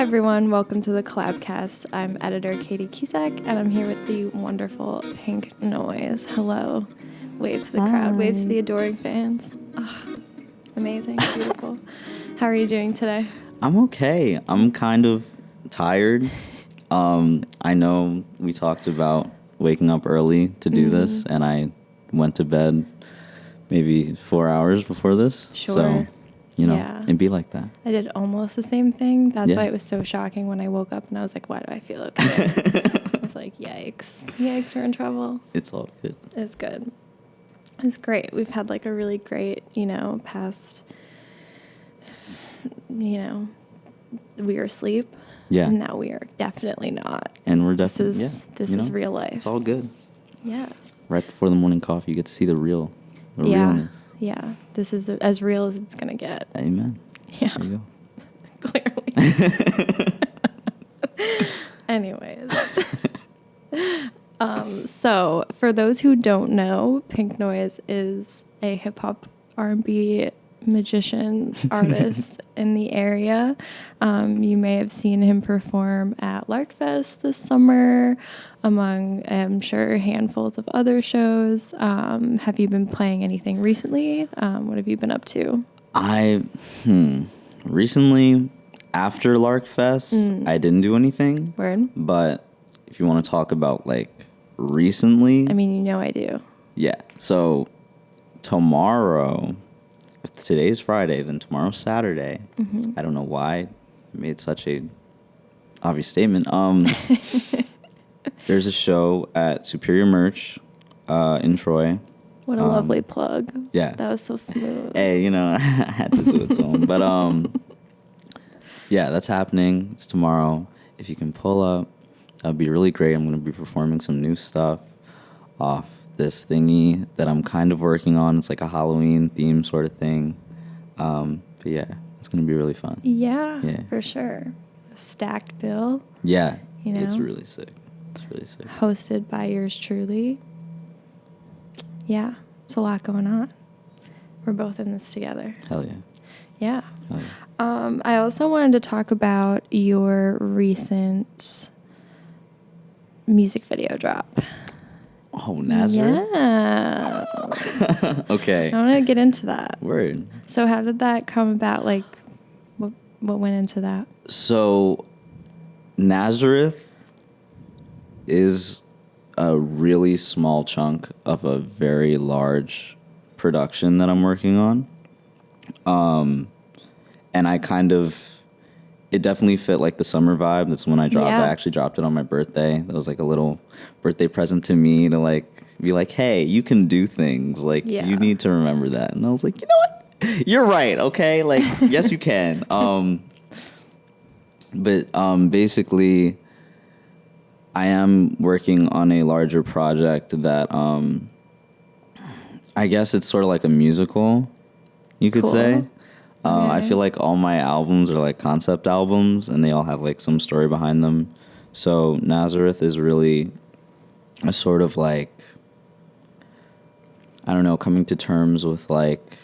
everyone, welcome to the CollabCast. I'm editor Katie Cusack, and I'm here with the wonderful Pink Nois. Hello. Wave to the crowd, wave to the adoring fans. Oh, amazing, beautiful. How are you doing today? I'm okay. I'm kind of tired. I know we talked about waking up early to do this, and I went to bed maybe 4 hours before this. Sure. So, it'd be like that. I did almost the same thing. That's why it was so shocking when I woke up and I was like, why do I feel okay? I was like, yikes. Yikes, we're in trouble. It's all good. It's good. It's great. We've had like a really great, past, we were asleep. Yeah. And now we are definitely not. And we're definitely, This is real life. It's all good. Yes. Right before the morning coffee, you get to see the realness. Yeah. This is as real as it's going to get. Amen. Yeah. There you go. Clearly. Anyways. So for those who don't know, Pink Nois is a hip hop R&B magician artist in the area. You may have seen him perform at Larkfest this summer, among, I'm sure, handfuls of other shows. Have you been playing anything recently? What have you been up to? Recently, after Larkfest, I didn't do anything. Word. But if you want to talk about like recently, I mean, I do. Yeah. So tomorrow, if today's Friday, then tomorrow's Saturday. I don't know why I made such a obvious statement. There's a show at Superior Merch in Troy. What a lovely plug. Yeah. That was so smooth. Hey, I had to do it soon. But yeah, that's happening. It's tomorrow. If you can pull up, that would be really great. I'm going to be performing some new stuff off this thingy that I'm kind of working on. It's like a Halloween theme sort of thing. But yeah, it's going to be really fun. Yeah, for sure. A stacked bill. Yeah, it's really sick. Hosted by yours truly. Yeah, it's a lot going on. We're both in this together. Hell yeah. Yeah. Hell yeah. I also wanted to talk about your recent music video drop. Oh, Nazareth? Yeah. Okay. I want to get into that. Word. So how did that come about? Like, what went into that? So, Nazareth is a really small chunk of a very large production that I'm working on. And I it definitely fit like the summer vibe. That's when I dropped it. I actually dropped it on my birthday. That was like a little birthday present to me to like be like, hey, you can do things. Like, you need to remember that. And I was like, you know what? You're right, okay? Like, yes, you can. But basically, I am working on a larger project that I guess it's sort of like a musical, you could say. I feel like all my albums are like concept albums, and they all have like some story behind them. So Nazareth is really a sort of like, I don't know, coming to terms with like,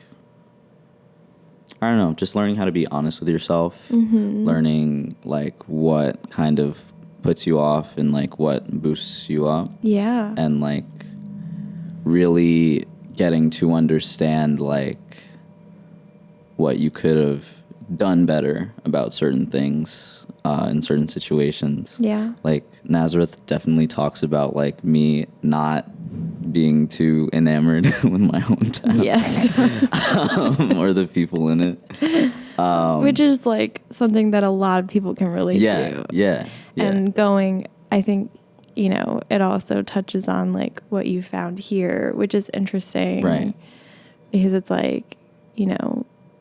I don't know, just learning how to be honest with yourself, learning like what kind of puts you off and like what boosts you up. Yeah. And like really getting to understand like what you could have done better about certain things in certain situations. Yeah. Like Nazareth definitely talks about like me not being too enamored with my hometown. Yes. Or the people in it. Which is like something that a lot of people can relate to. Yeah. And I think, it also touches on like what you found here, which is interesting. Right. Because it's like,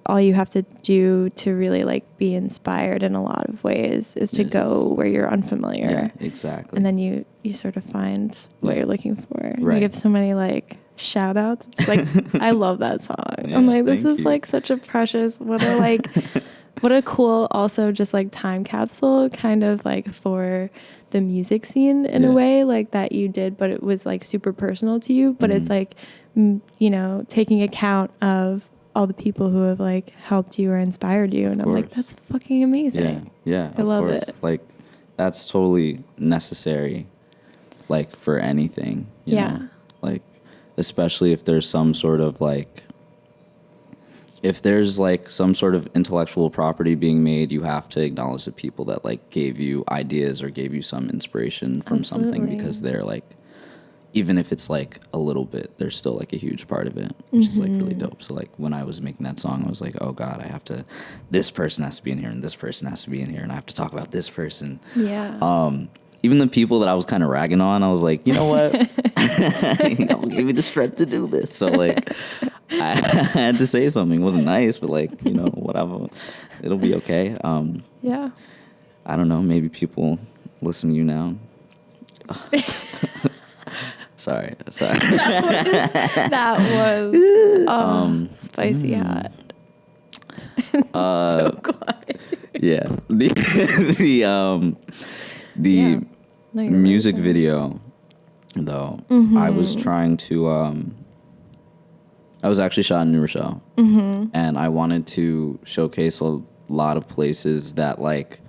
all you have to do to really like be inspired in a lot of ways is to go where you're unfamiliar. Yeah, exactly. And then you sort of find what you're looking for. Right. You give so many like shout outs. It's like, I love that song. Yeah, I'm like, this is like such a precious, what a cool also just like time capsule kind of like for the music scene in a way like that you did, but it was like super personal to you. But it's like, taking account of all the people who have like helped you or inspired you. And I'm like, that's fucking amazing. Yeah. I love course. it. Like, that's totally necessary, like, for anything, you know? Like, especially if there's some sort of, like, if there's, like, some sort of intellectual property being made, you have to acknowledge the people that, like, gave you ideas or gave you some inspiration from something, because they're, like, even if it's, like, a little bit, they're still, like, a huge part of it, which is, like, really dope. So, like, when I was making that song, I was like, oh, God, this person has to be in here, and this person has to be in here, and I have to talk about this person. Yeah. Even the people that I was kind of ragging on, I was like, you know what? Give me the strength to do this. So, like, I had to say something. It wasn't nice, but, like, whatever. It'll be okay. Yeah. I don't know. Maybe people listen to you now. Sorry. That was spicy hot. So quiet. Yeah. The No, you're music right. video, though, I was trying to, I was actually shot in New Rochelle, and I wanted to showcase a lot of places that, like,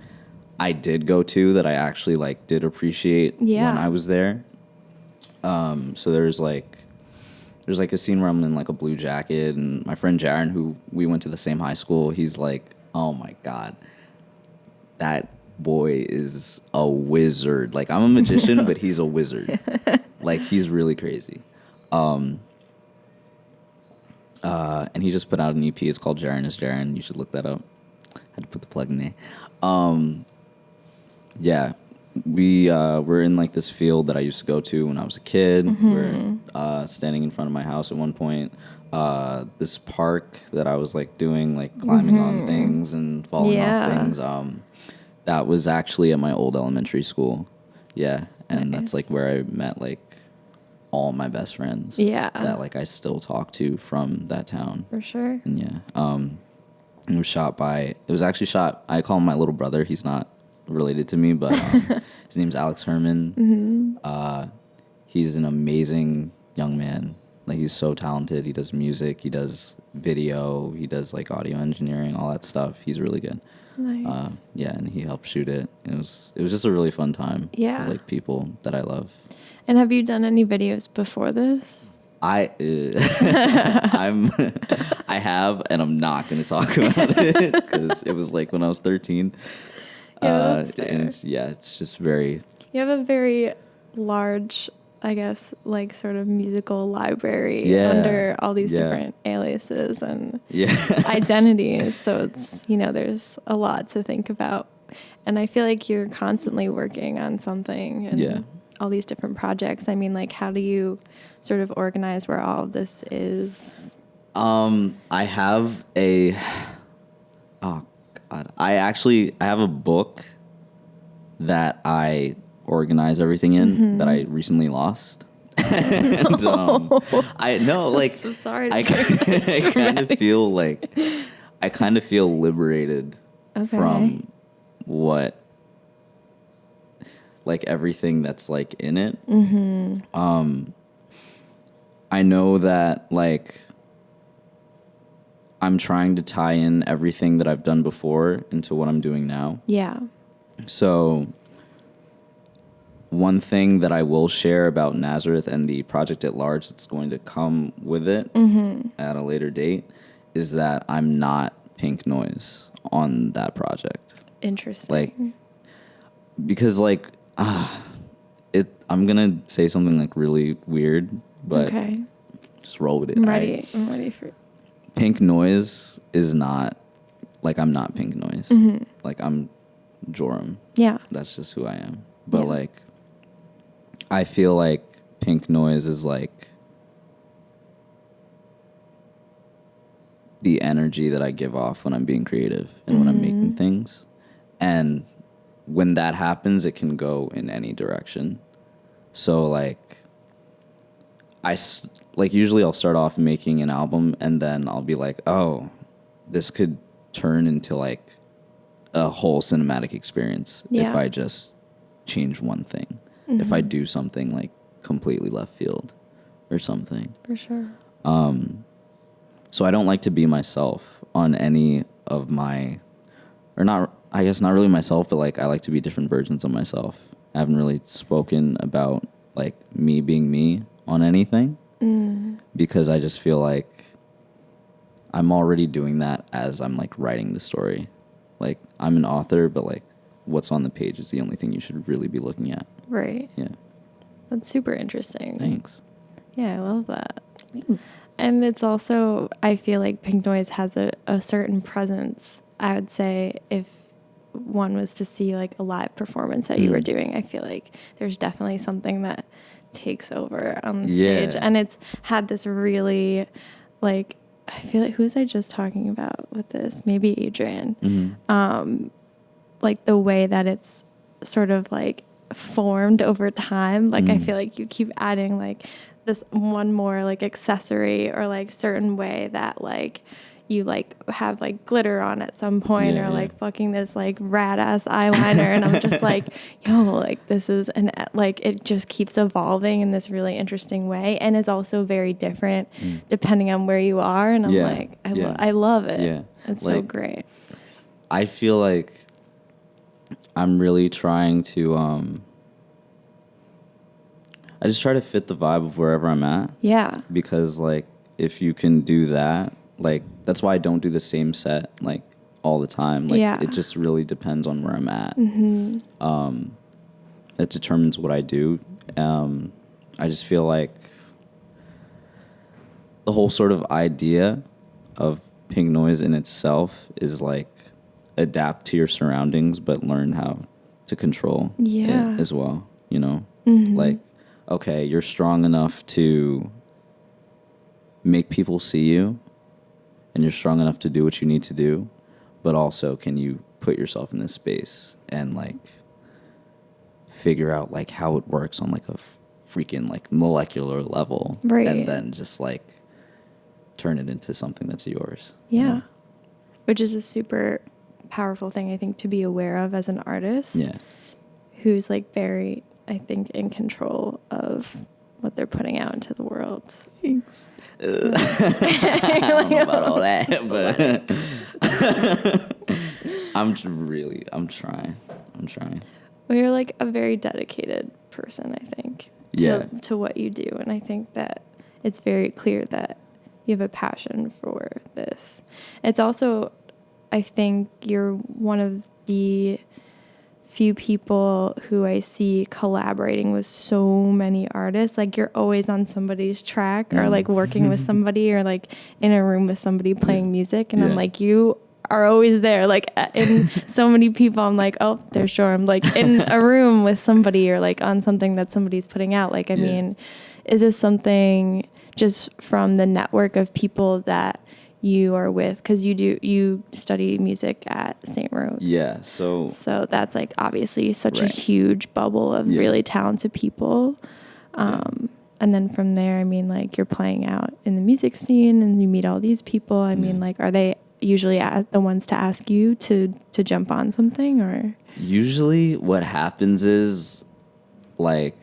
I did go to that I actually, like, did appreciate when I was there. So there's a scene where I'm in, like, a blue jacket, and my friend Jaron, who we went to the same high school, he's like, oh my God, that boy is a wizard. Like, I'm a magician, but he's a wizard. Like, he's really crazy. And he just put out an EP. It's called Jaron is Jaron. You should look that up. Had to put the plug in there. Yeah, we're in, like, this field that I used to go to when I was a kid. We're standing in front of my house at one point. This park that I was, like, doing, like, climbing on things and falling off things. That was actually at my old elementary school. Yeah, and that's, like, where I met, like, all my best friends. Yeah. That, like, I still talk to from that town. For sure. And it was actually shot, I call him my little brother. He's not related to me, but his name's Alex Herman. He's an amazing young man. Like, he's so talented. He does music, he does video, he does, like, audio engineering, all that stuff. He's really good. Nice. Yeah, and he helped shoot it. It was just a really fun time. Yeah. With, like, people that I love. And have you done any videos before this? I have, and I'm not going to talk about it because it was, like, when I was 13. Yeah, that's fair. And it's just very... You have a very large, I guess, like, sort of musical library under all these different aliases and identities. So it's, there's a lot to think about. And I feel like you're constantly working on something and all these different projects. I mean, like, how do you sort of organize where all of this is? I have a... Oh, God. I have a book that I organize everything in that I recently lost. And, I know, like, I'm so sorry. I kind of feel like I kind of feel liberated from what, like, everything that's, like, in it. I know that, like, I'm trying to tie in everything that I've done before into what I'm doing now. Yeah. So one thing that I will share about Nazareth and the project at large that's going to come with it at a later date is that I'm not Pink Nois on that project. Interesting. Like, because, like, I'm going to say something, like, really weird, but just roll with it. I'm ready. I'm ready for it. Pink Nois is not, like, I'm not Pink Nois. Like, I'm Joram. Yeah. That's just who I am. But, like, I feel like Pink Nois is, like, the energy that I give off when I'm being creative and when I'm making things. And when that happens, it can go in any direction. So, like, usually I'll start off making an album and then I'll be like, oh, this could turn into, like, a whole cinematic experience if I just change one thing. If I do something, like, completely left field or something. For sure. So I don't like to be myself on any of my, or not, I guess not really myself, but like I like to be different versions of myself. I haven't really spoken about like me being me on anything because I just feel like I'm already doing that as I'm like writing the story. Like I'm an author, but like what's on the page is the only thing you should really be looking at. Right. Yeah. That's super interesting. Thanks. Yeah, I love that. And it's also, I feel like Pink Noise has a certain presence. I would say if one was to see like a live performance that you were doing, I feel like there's definitely something that takes over on the stage. And it's had this really like, I feel like, who was I just talking about with this? Maybe Adrian. Like the way that it's sort of like formed over time. Like I feel like you keep adding like this one more like accessory or like certain way that like you like have like glitter on at some point or like fucking this like rad ass eyeliner and I'm just like, yo, like this is like it just keeps evolving in this really interesting way and is also very different depending on where you are and I'm like I love it. Yeah. It's like, so great. I feel like I'm really trying to I just try to fit the vibe of wherever I'm at. Yeah. Because like if you can do that, like that's why I don't do the same set like all the time. Like it just really depends on where I'm at. That determines what I do. I just feel like the whole sort of idea of Pink Noise in itself is like adapt to your surroundings but learn how to control it as well, you know? Like, okay, you're strong enough to make people see you and you're strong enough to do what you need to do, but also can you put yourself in this space and like figure out like how it works on like a freaking like molecular level and then just like turn it into something that's yours. Yeah. You know? Which is a super powerful thing I think to be aware of as an artist. Yeah. Who's like very, I think, in control of what they're putting out into the world. Thanks. I don't know about all that, but I'm trying. Well, you're like a very dedicated person, I think, to what you do. And I think that it's very clear that you have a passion for this. It's also, I think you're one of the few people who I see collaborating with so many artists. Like you're always on somebody's track or like working with somebody or like in a room with somebody playing music. And I'm like, you are always there. Like in so many people, I'm like, oh, there's sure. I'm like in a room with somebody or like on something that somebody's putting out. Like, I mean, is this something just from the network of people that you are with, because you study music at St. Rose. Yeah, so that's like obviously such a huge bubble of really talented people. And then from there, I mean, like you're playing out in the music scene and you meet all these people. I mean, like, are they usually the ones to ask you to jump on something or? Usually what happens is like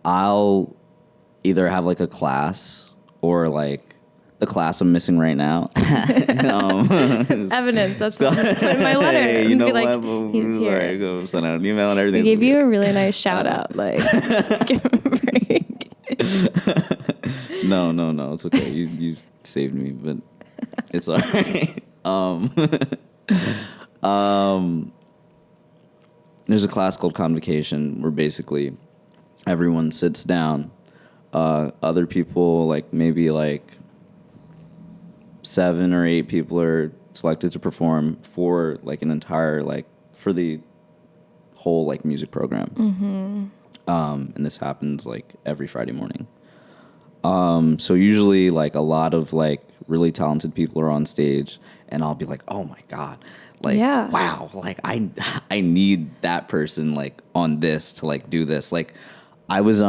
I'll either have like a class or like the class I'm missing right now. Evidence. That's what I'm put in my letter. Hey, you know be what? Like, he's here. Right, go send out an email and everything. We gave you a really nice shout out. Like, give him a break. No. It's okay. You saved me, but it's all right. There's a class called Convocation where basically everyone sits down. Other people, like maybe like 7 or 8 people are selected to perform for like an entire like for the whole like music program. And this happens like every Friday morning. So usually like a lot of like really talented people are on stage and I'll be like, oh my God, like, wow, like I need that person like on this to like do this. Like I was,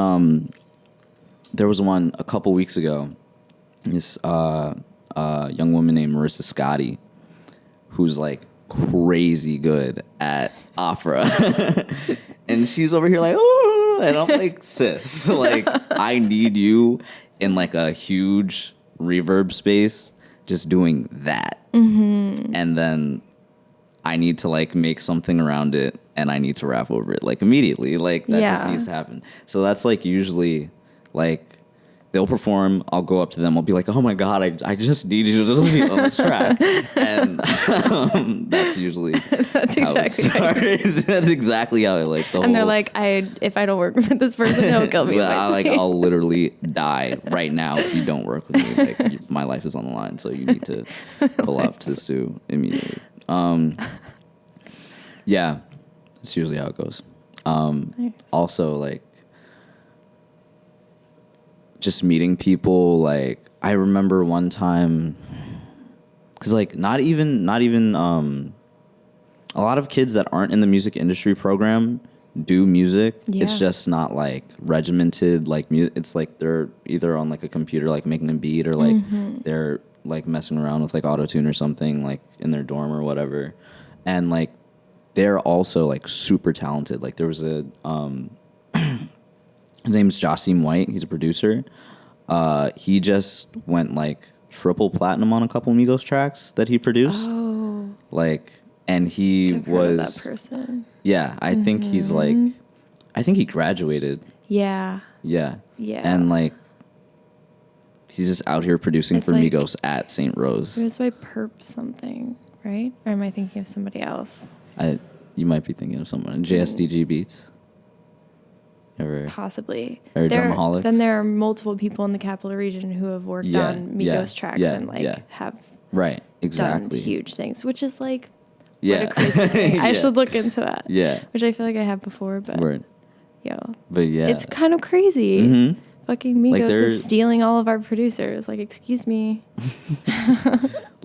there was one a couple weeks ago, this, young woman named Marissa Scotti, who's like crazy good at opera. And she's over here like, oh, and I'm like, sis, like I need you in like a huge reverb space just doing that. And then I need to like make something around it and I need to rap over it like immediately. Like that just needs to happen. So that's like usually like they'll perform, I'll go up to them, I'll be like, oh my God, I just need you to be on this track. And that's usually That's how it exactly starts. That's exactly how I like the whole. And they're like, if I don't work with this person, he'll kill me. I'll literally die right now if you don't work with me. Like my life is on the line, so you need to pull up to Stu immediately. Yeah, that's usually how it goes. Nice. Also, like, just meeting people. Like, I remember one time, because like not even a lot of kids that aren't in the music industry program do music. Yeah. It's just not like regimented like music. It's like they're either on like a computer like making a beat or like they're like messing around with like auto-tune or something like in their dorm or whatever. And like they're also like super talented. Like there was a his name is Josim White. He's a producer. He just went like triple platinum on a couple Migos tracks that he produced. Oh. Like, and he I've was heard of that person. Yeah, I think he's like, I think he graduated. Yeah. Yeah. Yeah. And like, he's just out here producing It's for like- Migos at St. Rose. It was by Perp something, right? Or am I thinking of somebody else? You might be thinking of someone. JSDG Beats. Ever? Possibly. Or Drumaholics. Then there are multiple people in the capital region who have worked on Migos tracks and like have Right. done Exactly. huge things, which is like Yeah. what a crazy thing. I Yeah. should look into that. Yeah. Which I feel like I have before, but Word. yo, But yeah. it's kind of crazy. Mm-hmm. Fucking Migos Like, they're- is stealing all of our producers. Like, excuse me.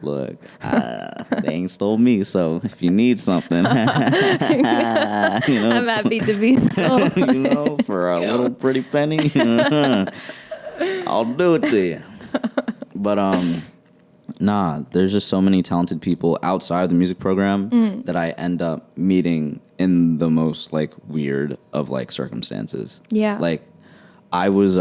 Look, they ain't stole me, so if you need something, you know, I'm happy to be sold. you know, for a little pretty penny, I'll do it to you. But nah, there's just so many talented people outside of the music program that I end up meeting in the most like weird of like circumstances. Yeah. Like I was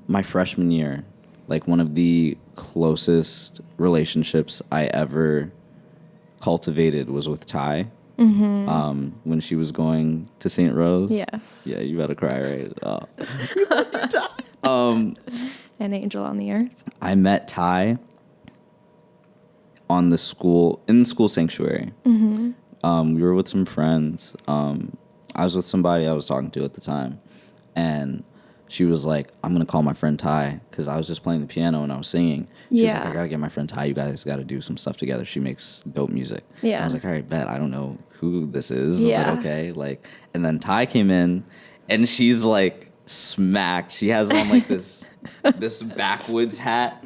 my freshman year, like one of the closest relationships I ever cultivated was with Ty. When she was going to St. Rose. Yes. Yeah, you better cry, right? Oh. An angel on the earth. I met Ty in the school sanctuary. We were with some friends. I was with somebody I was talking to at the time, and she was like, I'm gonna call my friend Ty, because I was just playing the piano and I was singing. She was like, I gotta get my friend Ty. You guys gotta do some stuff together. She makes dope music. Yeah. And I was like, all right, bet. I don't know who this is, Yeah. but okay. Like, and then Ty came in, and she's like smacked. She has on like this backwoods hat.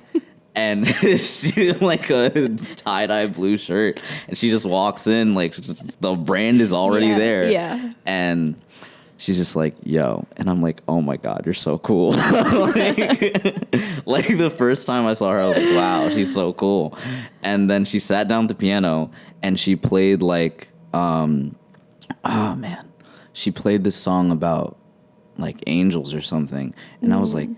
And she's like a tie-dye blue shirt, and she just walks in like the brand is already there. Yeah. And she's just like, yo. And I'm like, oh my God, you're so cool. like the first time I saw her, I was like, wow, she's so cool. And then she sat down at the piano and she played like, she played this song about like angels or something. And I was like,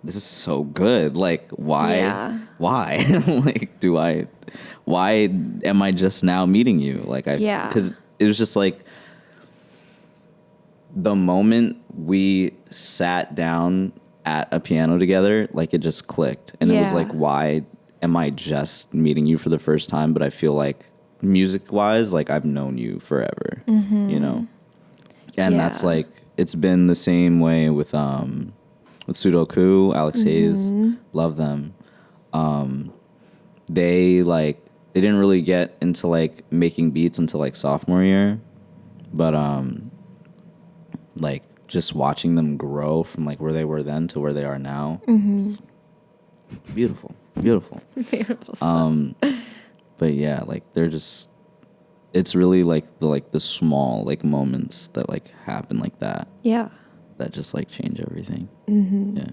this is so good. Like, why? Yeah. Why? Like, why am I just now meeting you? Like, because it was just like, the moment we sat down at a piano together, like it just clicked. And it was like, why am I just meeting you for the first time? But I feel like music wise, like I've known you forever, you know? And that's like, it's been the same way with Sudoku, Alex Hayes, love them. They didn't really get into like making beats until like sophomore year, but like just watching them grow from like where they were then to where they are now. Beautiful. Beautiful stuff. But yeah, like they're just, it's really like the small like moments that like happen like that. Yeah. That just like change everything. Yeah.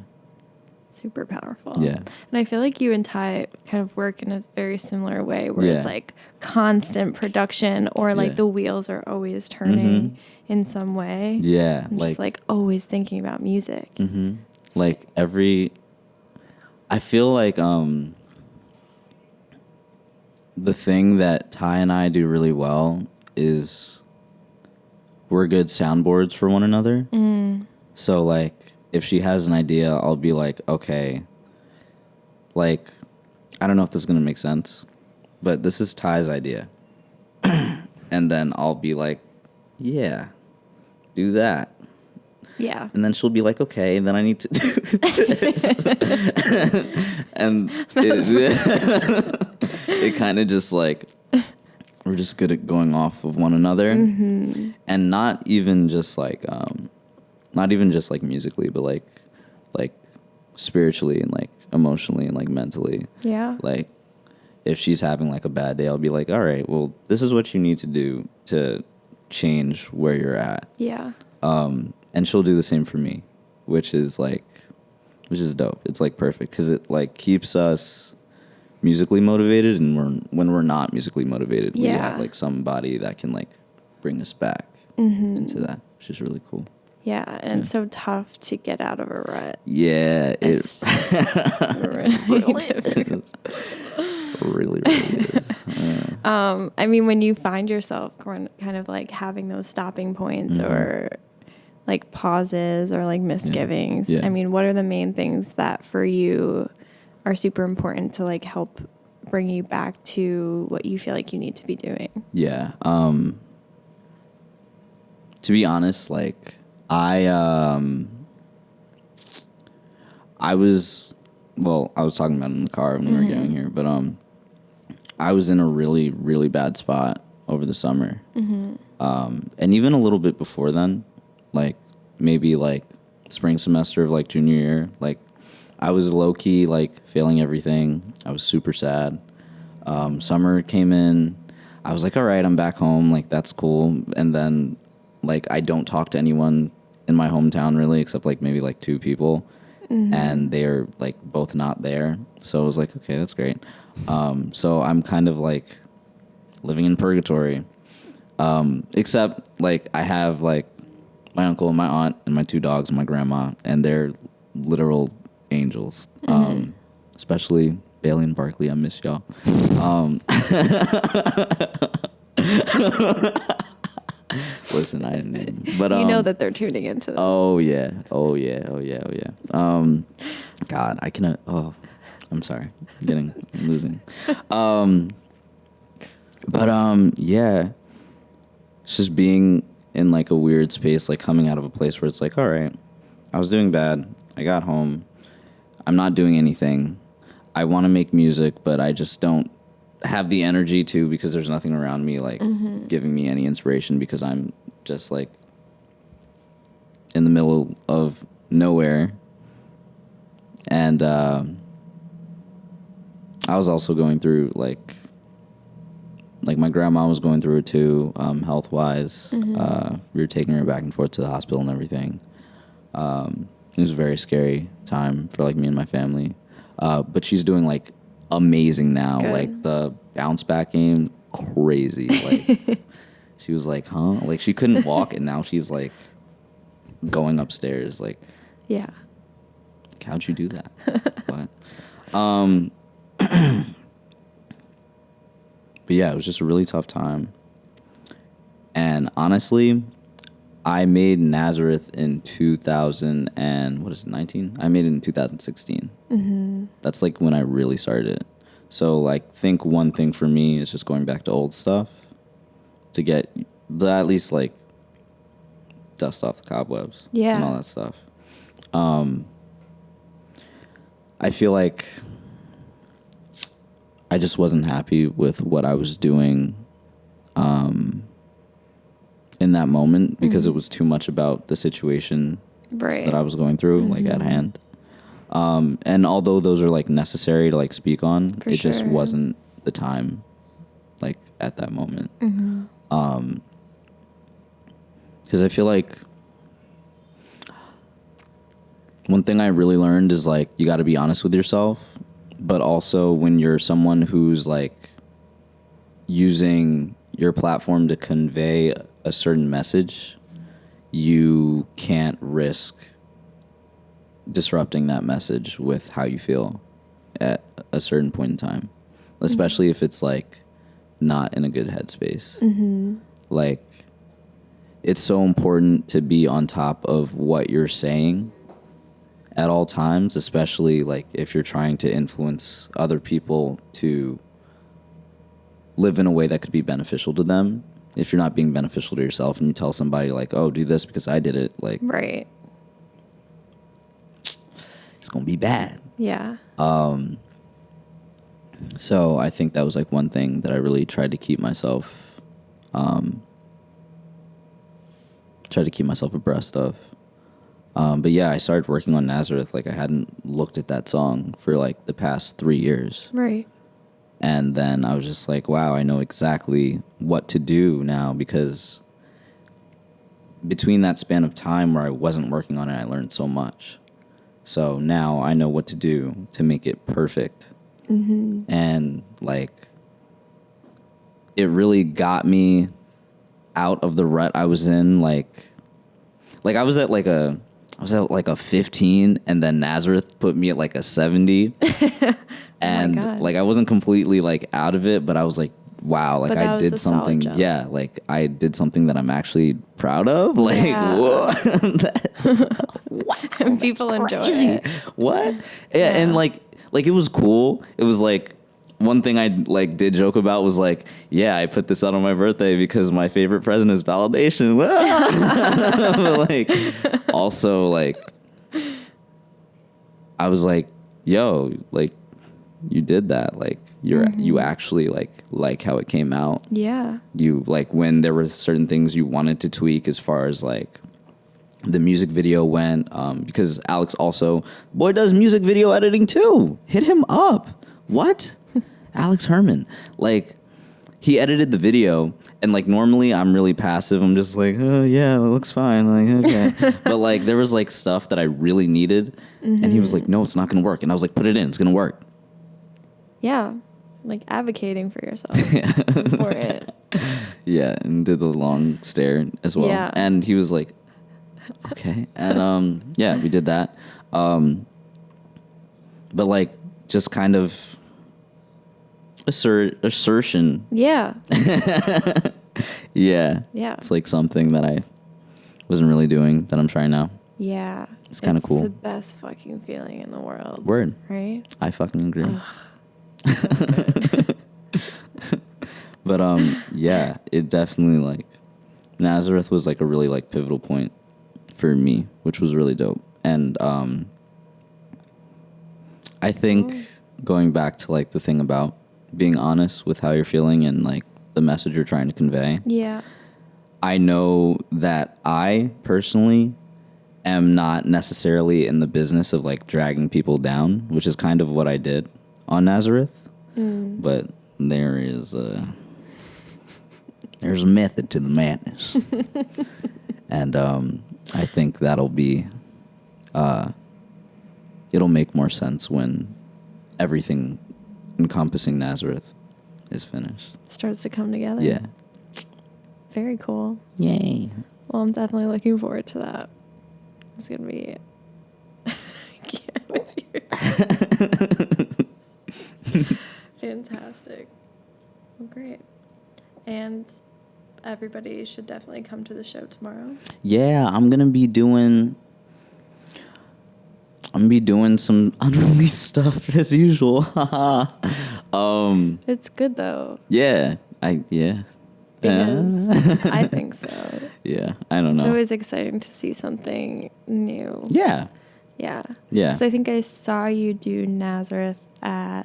Super powerful. Yeah. And I feel like you and Ty kind of work in a very similar way where it's Yeah. like constant production or like Yeah. the wheels are always turning in some way. Yeah. I'm just like always thinking about music. Like I feel like the thing that Ty and I do really well is we're good soundboards for one another. So like if she has an idea, I'll be like, okay, like I don't know if this is gonna make sense, but this is Ty's idea. And then I'll be like, yeah, do that. Yeah. And then she'll be like, okay, then I need to do this. And it kind of just like, we're just good at going off of one another. And not even just like musically, but like spiritually and like emotionally and like mentally. Yeah. Like if she's having like a bad day, I'll be like, all right, well, this is what you need to do to change where you're at. Yeah. And she'll do the same for me, which is dope. It's like perfect because it like keeps us musically motivated, and when we're not musically motivated, we have like somebody that can like bring us back into that, which is really cool. Yeah, and it's so tough to get out of a rut. Yeah, It's really difficult. really is. I mean, when you find yourself kind of like having those stopping points or like pauses or like misgivings, Yeah. I mean, what are the main things that for you are super important to like help bring you back to what you feel like you need to be doing? Yeah. To be honest, like I was talking about it in the car when we were getting here, but I was in a really, really bad spot over the summer. And even a little bit before then, like maybe like spring semester of like junior year, like I was low key like failing everything. I was super sad. Summer came in. I was like, all right, I'm back home. Like that's cool. And then like I don't talk to anyone in my hometown really, except like maybe like 2 people. And they're like both not there. So I was like, okay, that's great. So I'm kind of like living in purgatory. Except like I have like my uncle and my aunt and my 2 dogs and my grandma, and they're literal angels. Especially Bailey and Barkley. I miss y'all. Listen, I didn't name them, but You know that they're tuning into this. Oh yeah. God, I cannot. Oh, I'm sorry. I'm losing. Yeah. It's just being in like a weird space, like coming out of a place where it's like, all right, I was doing bad. I got home. I'm not doing anything. I want to make music, but I just don't have the energy to, because there's nothing around me like giving me any inspiration, because I'm just like in the middle of nowhere. And I was also going through like my grandma was going through it too, health wise. We were taking her back and forth to the hospital and everything. It was a very scary time for like me and my family. But she's doing like amazing now. Good. Like the bounce back game, crazy. Like she was like, huh? Like she couldn't walk, and now she's like going upstairs. Like, Yeah. how'd you do that? What? But yeah, it was just a really tough time. And honestly, I made Nazareth in 19? I made it in 2016. That's like when I really started it. So like, think one thing for me is just going back to old stuff to get at least like dust off the cobwebs and all that stuff. I feel like I just wasn't happy with what I was doing in that moment, because it was too much about the situation that I was going through, like at hand. And although those are like necessary to like speak on, it just wasn't the time, like at that moment. Because I feel like one thing I really learned is like you got to be honest with yourself, but also when you're someone who's like using your platform to convey a certain message, you can't risk disrupting that message with how you feel. at a certain point in time, especially if it's like not in a good headspace. Like, it's so important to be on top of what you're saying at all times, especially like if you're trying to influence other people to live in a way that could be beneficial to them. If you're not being beneficial to yourself and you tell somebody like, oh, do this because I did it, like, Right. it's gonna be bad. Yeah. So I think that was like one thing that I really tried to keep myself abreast of. But yeah, I started working on Nazareth. Like, I hadn't looked at that song for like the past 3 years. Right. And then I was just like, wow, I know exactly what to do now, because between that span of time where I wasn't working on it, I learned so much. So now I know what to do to make it perfect. And like, it really got me out of the rut I was in. Like I was at like a 15, and then Nazareth put me at like a 70. And like, I wasn't completely like out of it, but I was like, wow, like I did something. Yeah, like I did something that I'm actually proud of. Like, whoa. Wow, and people enjoy it. What? Yeah, and like it was cool. It was like, one thing I like did joke about was like, yeah, I put this out on my birthday because my favorite present is validation. But like, also like, I was like, yo, like, you did that. Like, you actually like how it came out. Yeah. You like, when there were certain things you wanted to tweak as far as like the music video went, because Alex also, boy, does music video editing too. Hit him up. What? Alex Herman. Like, he edited the video, and like, normally I'm really passive. I'm just like, oh yeah, it looks fine. Like, okay. But like, there was like stuff that I really needed, and he was like, no, it's not gonna work. And I was like, put it in, it's gonna work. Yeah. Like, advocating for yourself. For it. Yeah, and did the long stare as well. Yeah. And he was like, okay. And yeah, we did that. But like, just kind of assertion. Yeah. Yeah. Yeah. It's like something that I wasn't really doing that I'm trying now. Yeah. It's kind of cool. It's the best fucking feeling in the world. Word. Right? I fucking agree. But yeah, it definitely, like, Nazareth was like a really like pivotal point for me, which was really dope. And I think going back to like the thing about being honest with how you're feeling and like the message you're trying to convey. Yeah. I know that I personally am not necessarily in the business of like dragging people down, which is kind of what I did on Nazareth. But there's a method to the madness. And I think that'll be it'll make more sense when everything encompassing Nazareth is finished. Starts to come together. Yeah. Very cool. Yay. Well, I'm definitely looking forward to that. It's going to be... I can't with you. Fantastic. Well, great. And everybody should definitely come to the show tomorrow. Yeah, I'm gonna be doing some unreleased stuff as usual. It's good though. Yeah. Because I think so. Yeah, I don't know. It's always exciting to see something new. Yeah. Yeah. Yeah. So I think I saw you do Nazareth at...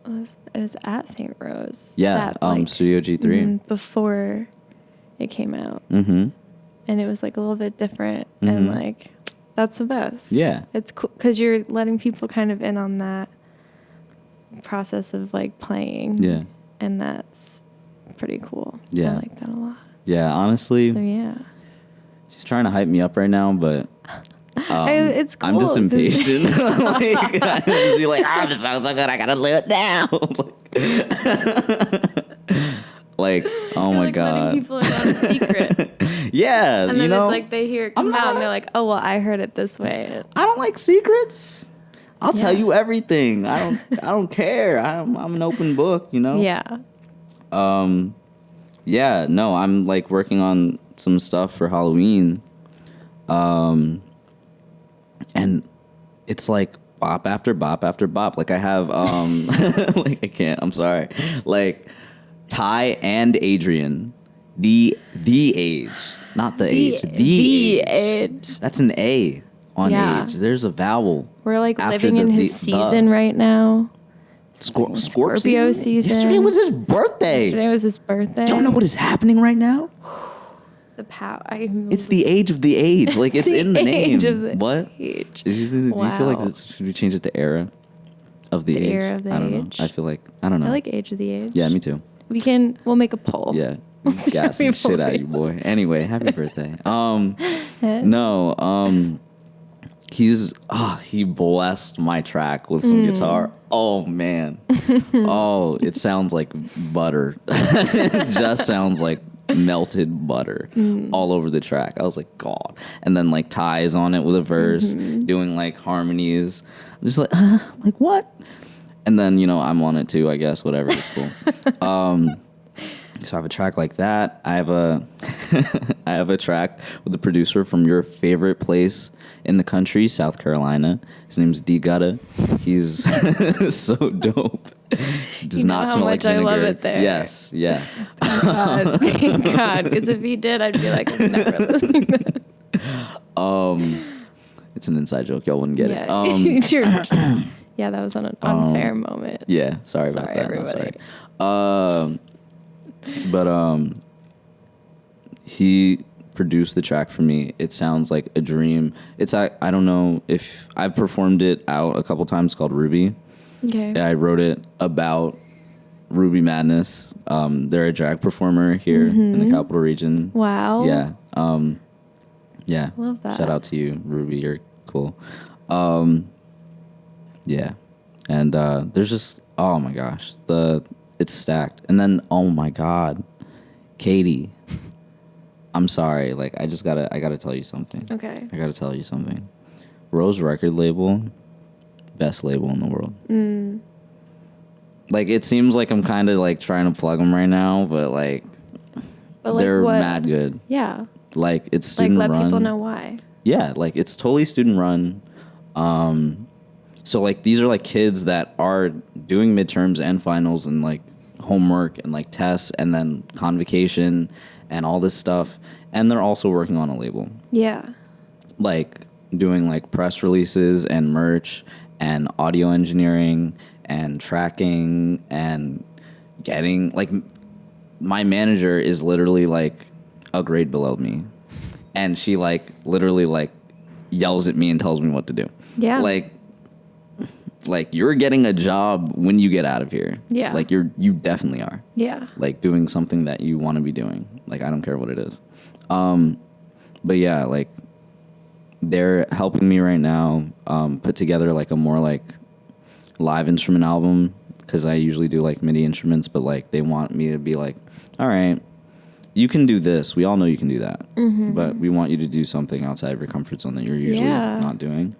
It was at St. Rose. Yeah, Studio G3. Before it came out. Mm-hmm. And it was like a little bit different. And like, that's the best. Yeah. It's cool because you're letting people kind of in on that process of like playing. Yeah. And that's pretty cool. Yeah. I like that a lot. Yeah, honestly. So yeah. She's trying to hype me up right now, but it's cool. I'm just impatient. Like, I just be like, this sounds so good, I gotta lay it down. Like, oh my God. Letting people in on a secret. Yeah, and then it's like they hear it come out and they're like, oh, well, I heard it this way. I don't like secrets. I'll tell you everything. I don't care. I'm an open book, you know? Yeah. Yeah, no, I'm like working on some stuff for Halloween. And it's like bop after bop after bop. Like I have like I can't, I'm sorry. Like Ty and Adrian, the age, not the age, the age. That's an A on age. There's a vowel. We're like living in his season right now. Scorpio season. Yesterday was his birthday. You don't know what is happening right now? The It's the age of the age. Like it's in the name. What? Age. Do you feel like should we change it to era of the age? Era of the age. Know. I feel like I don't know. I like age of the age. Yeah, me too. We'll make a poll. Yeah. Gas some shit out of you, boy. Anyway, happy birthday. He blessed my track with some guitar. Oh man. It sounds like butter. It just sounds like melted butter all over the track. I was like, God. And then like Ty's on it with a verse, doing like harmonies. I'm just like what? And then, I'm on it too, I guess, whatever, it's cool. So I have a track like that. I have a track with a producer from your favorite place in the country, South Carolina. His name's D Gutta. He's so dope. Does not smell like vinegar. I love it there. Yes, yeah. Thank God. Because if he did, I'd be like, I'm never listening to that. It's an inside joke. Y'all wouldn't get it. Yeah, that was an unfair moment. Yeah, sorry about that. Everybody. But he produced the track for me. It sounds like a dream. I don't know if I've performed it out a couple times. It's called Ruby. Okay. I wrote it about Ruby Madness. They're a drag performer here in the capital region. Wow. Yeah. Yeah. Love that. Shout out to you, Ruby. You're cool. Yeah. And there's just, oh my gosh, it's stacked. And then, oh my God, Katie, I'm sorry. Like, I gotta tell you something. Okay. I gotta tell you something. Rose record label, best label in the world. Like, it seems like I'm kind of like trying to plug them right now, but they're mad good. Yeah. Like, it's student run. Let people know why. Yeah, like it's totally student run. So like these are like kids that are doing midterms and finals and like homework and like tests and then convocation and all this stuff, and they're also working on a label. Yeah. Like doing like press releases and merch and audio engineering and tracking and getting like, my manager is literally like a grade below me, and she like literally like yells at me and tells me what to do. Yeah. Like you're getting a job when you get out of here. Yeah. Like you definitely are. Yeah. Like doing something that you want to be doing. Like I don't care what it is. But yeah, like they're helping me right now put together like a more like live instrument album, because I usually do like MIDI instruments, but like they want me to be like, all right, you can do this. We all know you can do that. But we want you to do something outside of your comfort zone that you're usually not doing.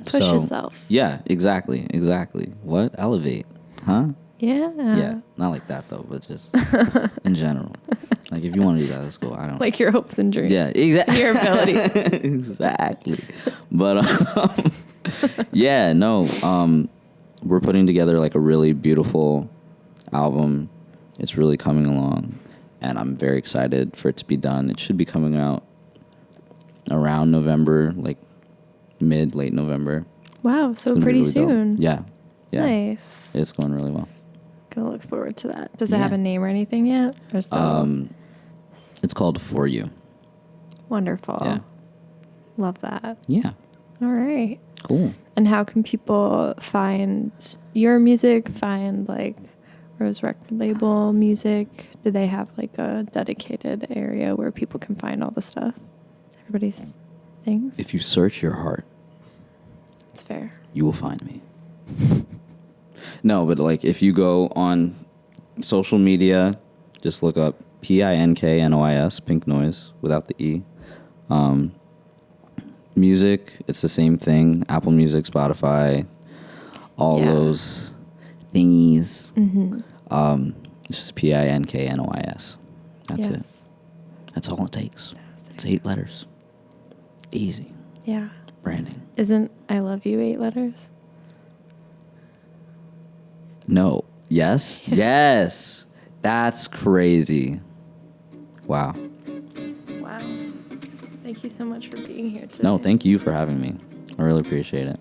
Push yourself. Yeah, exactly. What? Elevate. Huh? Yeah. Yeah, not like that though, but just in general. Like if you want to do that, that's cool. I don't like your hopes and dreams. Yeah, exactly. Your ability. Exactly. But yeah, no. We're putting together like a really beautiful album. It's really coming along, and I'm very excited for it to be done. It should be coming out around November, like late November. Wow, so pretty really soon. Yeah. Nice. It's going really well. Gonna look forward to that. Does it have a name or anything yet? Or still? It's called For You. Wonderful. Yeah. Love that. Yeah. All right. Cool. And how can people find your music, find like Rose record label music? Do they have like a dedicated area where people can find all the stuff? Everybody's things? If you search your heart, it's fair. You will find me. No, but like if you go on social media, just look up PINKNOIS, Pink Noise, without the E. Music, it's the same thing. Apple Music, Spotify, all Yeah. those thingies. Mm-hmm. It's just PINKNOIS. That's it. Yes. That's all it takes. It's 8 letters. Easy. Yeah. Branding. Isn't I love you 8 letters? No. Yes? Yes. That's crazy. Wow. Wow. Thank you so much for being here today. No, thank you for having me. I really appreciate it.